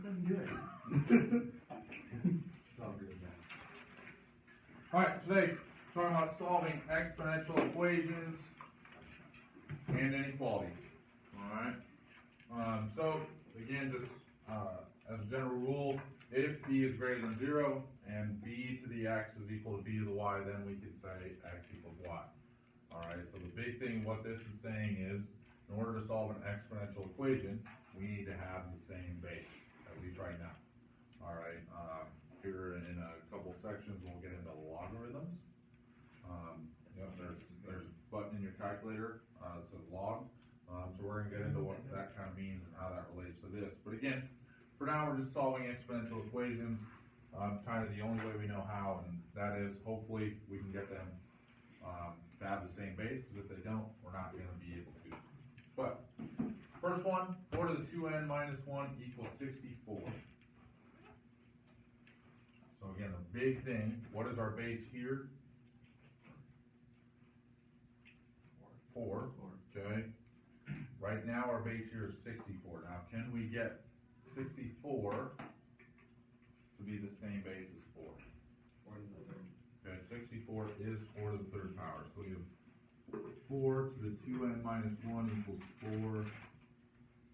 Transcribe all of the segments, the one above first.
doesn't do it. Alright, today, talking about solving exponential equations and inequalities. Alright? So, again, just as a general rule, if b is greater than 0 and b to the x is equal to b to the y, then we can say x equals y. Alright, so the big thing what this is saying is, in order to solve an exponential equation, we need to have the same base, at least right now. Alright, here in a couple sections we'll get into logarithms. There's a button in your calculator that says log, so we're going to get into what that kind of means and how that relates to this. But again, for now we're just solving exponential equations, kind of the only way we know how, and that is hopefully we can get them to have the same base, because if they don't, we're not going to be able to. But, first one, 4 to the 2n minus 1 equals 64. So again, the big thing, what is our base here? 4, okay? Right now our base here is 64. Now can we get 64 to be the same base as 4? 4 to the third. Okay, 64 is 4 to the third power. So we have 4 to the 2n minus 1 equals 4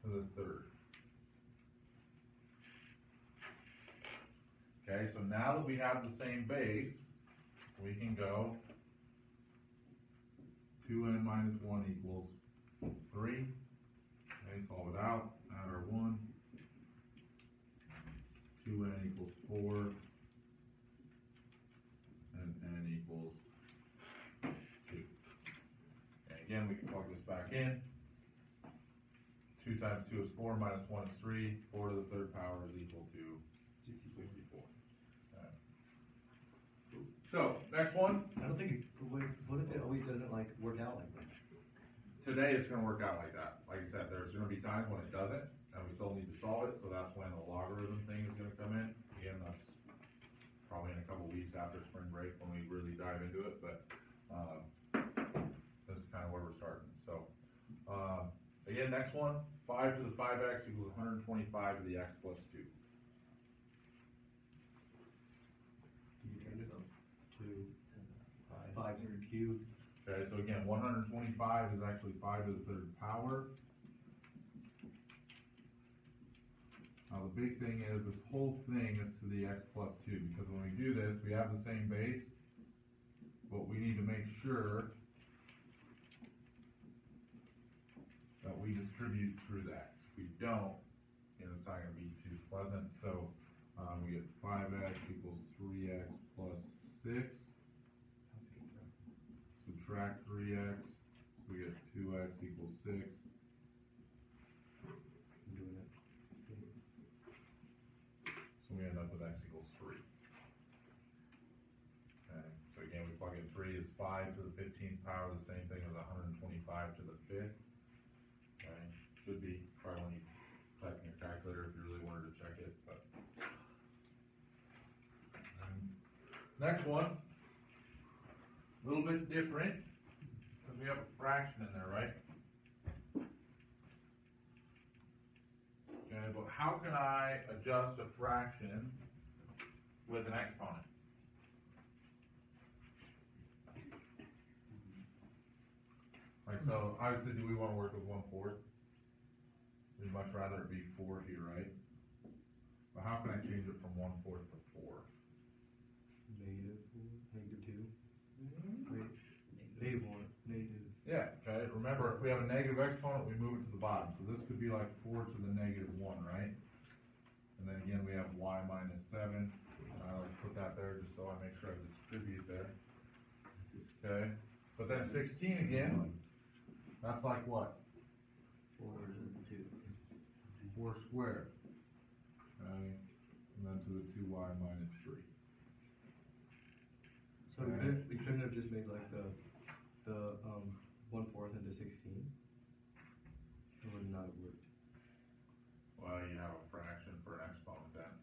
to the third. Okay, so now that we have the same base, we can go 2n minus 1 equals 3. Okay, solve it out, add our 1. 2n equals 4. And n equals 2. And again, we can plug this back in. 2 times 2 is 4, minus 1 is 3. 4 to the third power is equal to 64. So, next one. I don't think what if it always doesn't like work out like that? Today it's going to work out like that. Like I said, there's going to be times when it doesn't, and we still need to solve it, so that's when the logarithm thing is going to come in. Again, that's probably in a couple weeks after spring break when we really dive into it, but this is kind of where we're starting. So, again, next one, 5 to the 5x equals 125 to the x plus 2. You turn it up to 5 cubed. Okay, so again, 125 is actually 5 to the third power. Now the big thing is this whole thing is to the x plus 2, because when we do this, we have the same base, but we need to make sure that we distribute through the x. If we don't, it's not going to be too pleasant. So we get 5x equals 3x plus 6. Subtract 3x, so we get 2x equals 6. I'm doing it. So we end up with x equals 3. Okay, so again, we plug in 3 is 5 to the 15th power, the same thing as 125 to the 5th. Okay, should be probably when you type in your calculator if you really wanted to check it. But next one, a little bit different, because we have a fraction in there, right? Okay, but how can I adjust a fraction with an exponent? Like, so obviously, do we want to work with 1/4? We'd much rather it be 4 here, right? But how can I change it from 1/4 to 4? Negative 2. Negative 1. Negative. Yeah, okay, remember, if we have a negative exponent, we move it to the bottom, so this could be like 4 to the negative 1, right? And then again, we have y minus 7, and I like to put that there just so I make sure I distribute there. Okay, but then 16 again, that's like what? 4 to 2. 4 squared. Okay, and then to the 2y minus 3. So we couldn't have just made like the 1/4 into 16? It would not have worked. Well, you have a fraction for an exponent then,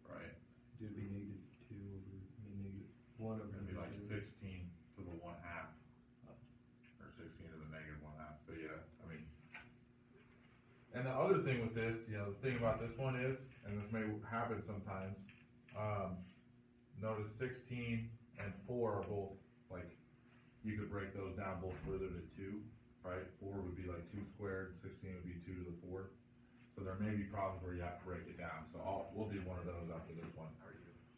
right? It would be negative 2 over, negative 1 over. It'd be like negative 16 to the 1/2, or 16 to the negative 1/2, so yeah, I mean. And the other other thing with this, the thing about this one is, and this may happen sometimes, notice 16 and 4 are both, like, you could break those down both further to 2, right? 4 would be like 2 squared, 16 would be 2 to the 4. So there may be problems where you have to break it down, so we'll do one of those after this one.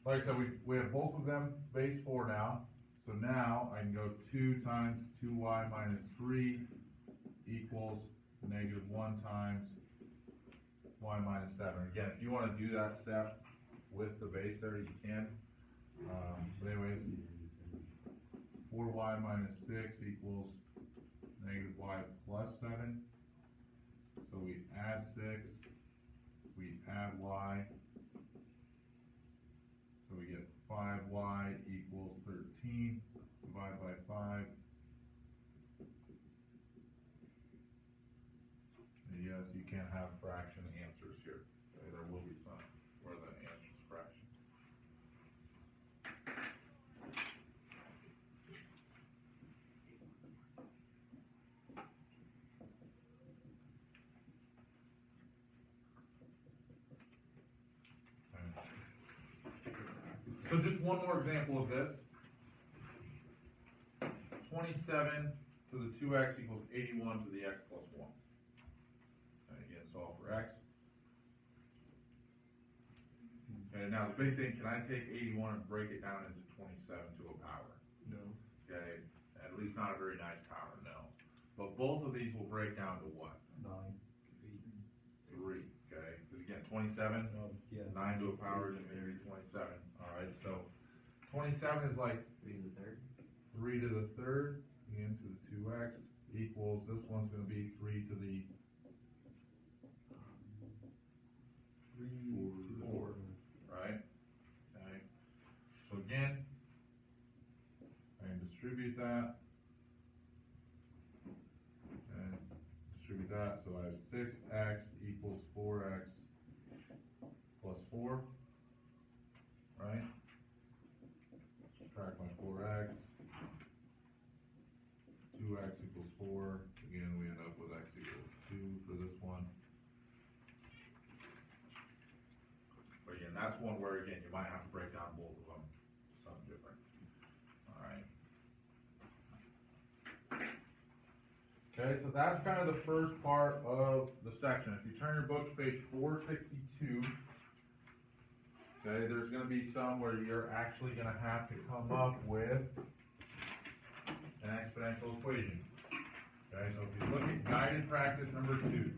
Like I said, we have both of them base 4 now, so now I can go 2 times 2y minus 3 equals negative 1 times y minus 7. Again, if you want to do that step with the base there, you can. But anyways, 4y minus 6 equals negative y plus 7. So we add 6, we add y, so we get 5y equals 13, divide by 5. And yes, you can't have fraction answers here. Okay, there will be some where the answer is fraction. So just one more example of this. 27 to the 2x equals 81 to the x plus 1. And again, solve for x. Okay, now the big thing, can I take 81 and break it down into 27 to a power? No. Okay, at least not a very nice power, no. But both of these will break down to what? 9. 3, okay? Because again, 27, Yeah. 9 to a power is going to be 27. Alright, so 27 is like 3 to the third. 3 to the third, again to the 2x, equals, this one's going to be 3 to the 4th, right? Okay. So again, I can distribute that. And distribute that, so I have 6x equals 4x plus 4. Right? Subtract my 4x. 2x equals 4. Again, we end up with x equals 2 for this one. But again, that's one where, again, you might have to break down both of them to something different. Alright. Okay, so that's kind of the first part of the section. If you turn your book to page 462, okay, there's going to be some where you're actually going to have to come up with an exponential equation. Okay, so if you look at guided practice number 2.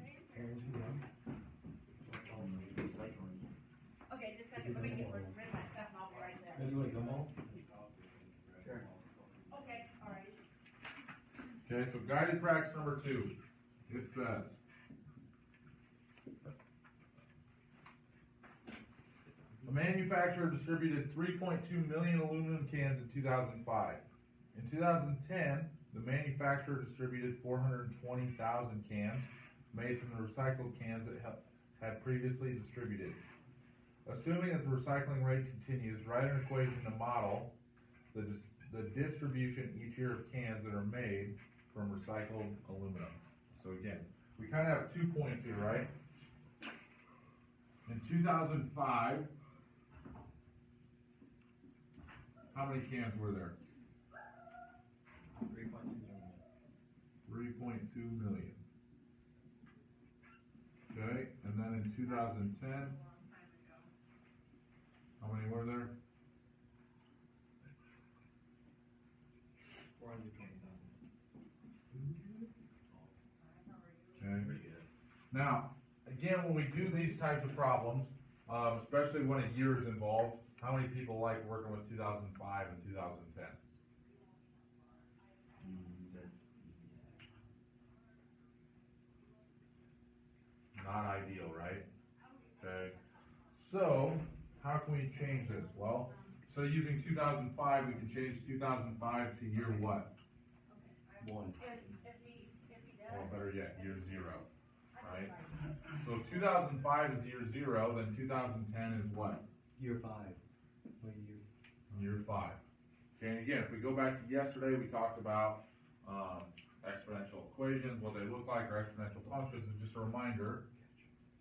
Okay, just a second, let me get rid of my stuff and I'll be right there. You want to come home? Okay, alright. Okay, so guided practice number 2. It says, the manufacturer distributed 3.2 million aluminum cans in 2005. In 2010, the manufacturer distributed 420,000 cans made from the recycled cans it had previously distributed. Assuming that the recycling rate continues, write an equation to model the distribution each year of cans that are made from recycled aluminum. So again, we kind of have 2 points here, right? In 2005, how many cans were there? 3.2 million. Okay, and then in 2010, how many were there? 420,000. Okay. Now, again, when we do these types of problems, especially when a year is involved, how many people like working with 2005 and 2010? Not ideal, right? Okay. So, how can we change this? Well, so using 2005, we can change 2005 to year what? 1. If he does. Or better yet, year 0, right? So 2005 is year 0, then 2010 is what? Year 5. What year? Year 5. Okay, and again, if we go back to yesterday, we talked about exponential equations, what they look like, or exponential functions, and just a reminder,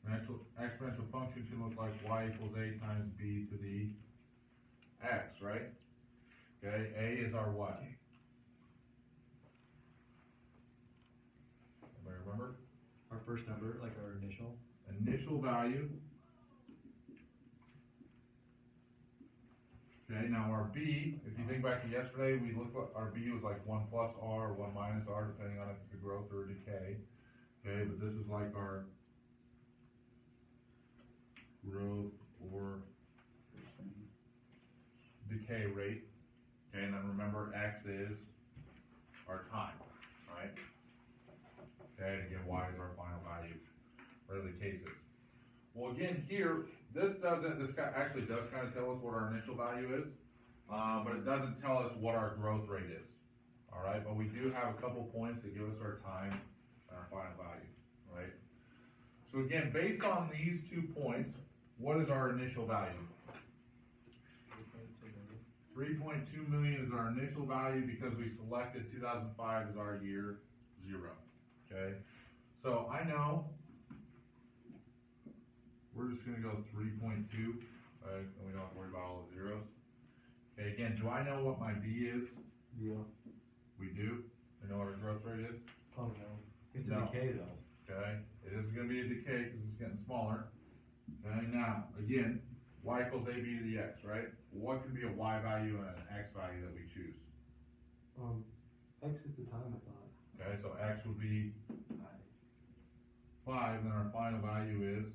Exponential function can look like y equals a times b to the x, right? Okay, a is our what? Everybody remember? Our first number, like our initial. Initial value. Okay, now our b, if you think back to yesterday, we looked at, our b was like 1 plus r, 1 minus r, depending on if it's a growth or a decay. Okay, but this is like our growth or decay rate. Okay, and then remember x is our time, right? Okay, and again, y is our final value, whatever the case is. Well, again, here, this actually does kind of tell us what our initial value is, but it doesn't tell us what our growth rate is. All right, but we do have a couple points that give us our time and our final value, right? So again, based on these 2 points, what is our initial value? 3.2 million is our initial value because we selected 2005 as our year 0, okay? So I know we're just gonna go 3.2, and we don't have to worry about all the zeros. Okay, again, do I know what my B is? Yeah. We do? We know what our growth rate is? Oh, no. It's No. a decay though. Okay, it is gonna be a decay because it's getting smaller. Okay, now, again, y equals ab to the x, right? What could be a y value and an x value that we choose? X is the time, I thought. Okay, so x would be 5, and then our final value is,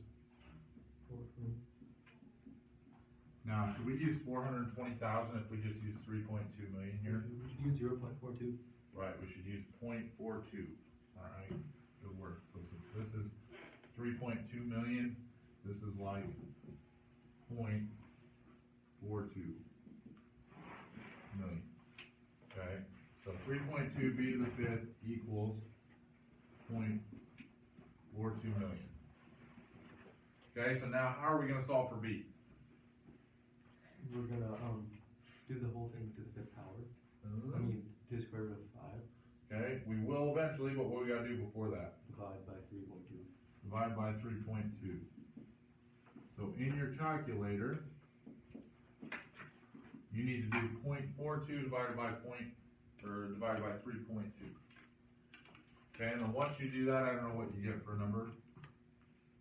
now, should we use 420,000 if we just use 3.2 million here? Use 0.42. Right, we should use 0.42, alright, good work. So since this is 3.2 million, this is like 0.42 million, okay? So 3.2 b to the 5th equals 0.42 million. Okay, so now how are we gonna solve for b? We're gonna, do the whole thing to the 5th power. I mean, to the square root of 5, Okay, we will eventually, but what we gotta do before that? divide by 3.2. Divide by 3.2. So in your calculator, you need to do 0.42 divided by divided by 3.2. Okay, and then once you do that, I don't know what you get for a number.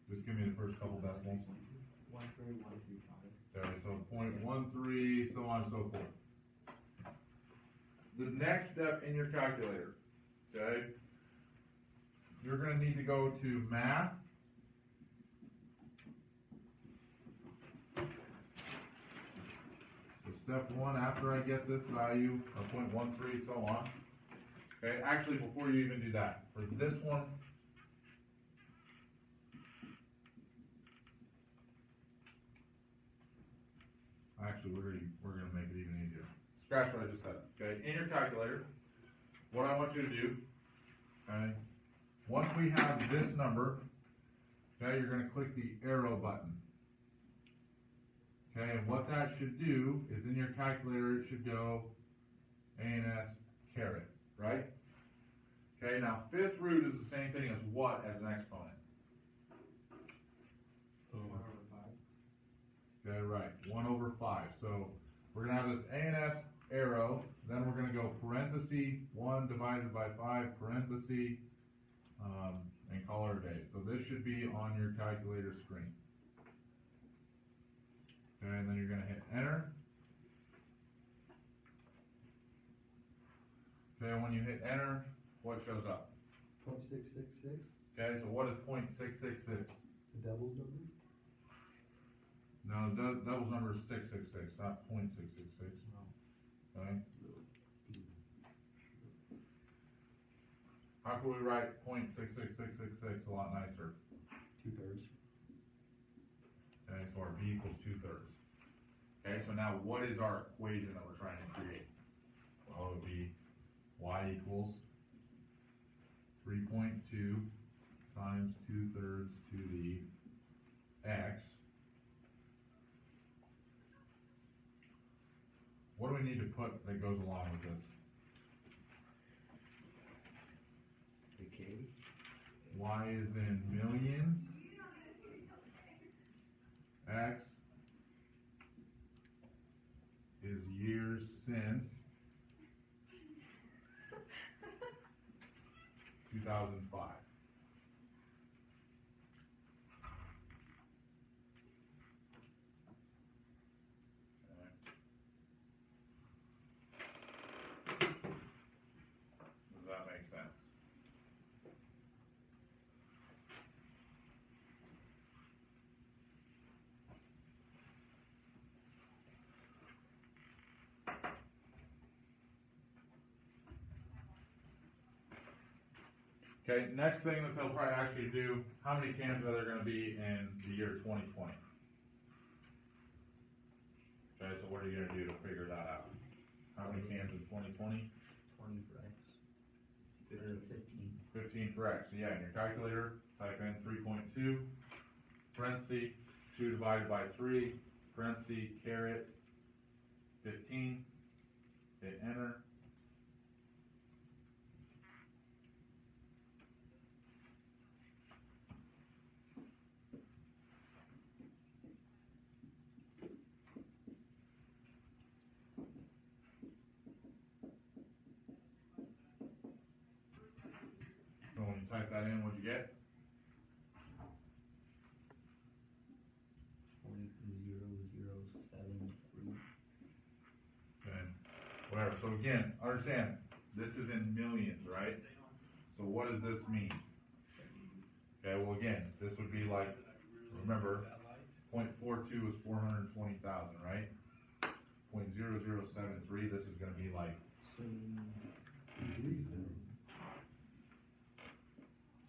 Just give me the first couple decimals. 13135. Okay, so 0.13, so on and so forth. The next step in your calculator, okay, you're gonna need to go to math. So step 1, after I get this value of 0.13, so on. Okay, actually, before you even do that, for this one, actually, we're gonna make it even easier. Scratch what I just said, okay? In your calculator, what I want you to do, okay, once we have this number, okay, you're gonna click the arrow button. Okay, and what that should do is in your calculator, it should go ANS caret, right? Okay, now 5th root is the same thing as what as an exponent? Okay, right, 1 over 5. So we're gonna have this ANS arrow, then we're gonna go parenthesis 1 divided by 5, parenthesis, and call it a day. So this should be on your calculator screen. Okay, and then you're gonna hit enter. Okay, and when you hit enter, what shows up? 0.666, Okay, so what is 0.666? the devil's number. No, the devil's number is 666, not 0.666. Okay? How can we write 0.66666 a lot nicer? 2/3. Okay, so our b equals 2/3. Okay, so now what is our equation that we're trying to create? Well, it would be y equals 3.2 times 2/3 to the x. What do we need to put that goes along with this? Decay. Y is in millions. years since 2005. Does that make sense? Okay, next thing that they'll probably ask you to do, how many cans are there gonna be in the year 2020? Okay, so what are you gonna do to figure that out? How many cans in 2020? 20 for X. Or 15. 15 for X, so yeah, in your calculator, type in 3.2, parentheses, 2 divided by 3, parentheses, caret, 15, hit enter. So when you type that in, what'd you get? 0.0073. And whatever, so again, understand, this is in millions, right? So what does this mean? Okay, well again, this would be like, remember, 0.42 is 420,000, right? 0.0073, this is gonna be like,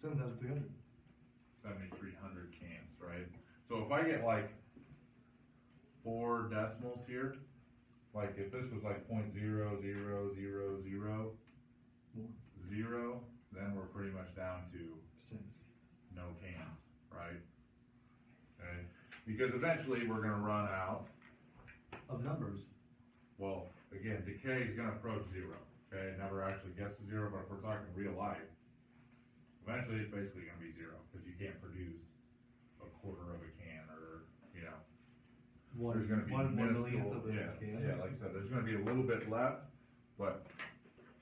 7,300. 7,300 cans, right? So if I get like 4 decimals here, like if this was like 0.0000 0, then we're pretty much down to no cans, right? Okay, because eventually we're gonna run out. Of numbers. Well, again, decay is gonna approach 0, okay? It never actually gets to 0, but if we're talking real life, eventually it's basically gonna be 0, because you can't produce a quarter of a can, or, you know, there's gonna be one millionth minuscule, of a yeah, can. yeah, like I said, there's gonna be a little bit left, but,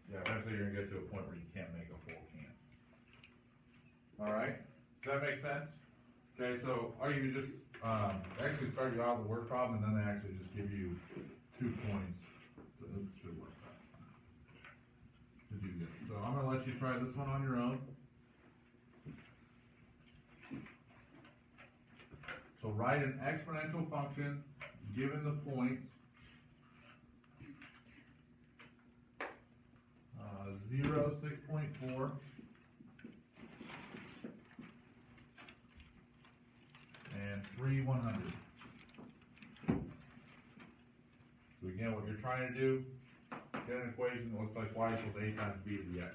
yeah, eventually you're gonna get to a point where you can't make a full can. Alright, does that make sense? Okay, so all you just, they actually start you out with a word problem, and then they actually just give you 2 points, so it should work out to do this. So I'm gonna let you try this one on your own. So write an exponential function, given the points, 0, 6.4, and 3, 100. So again, what you're trying to do, get an equation that looks like y equals a times b to the x.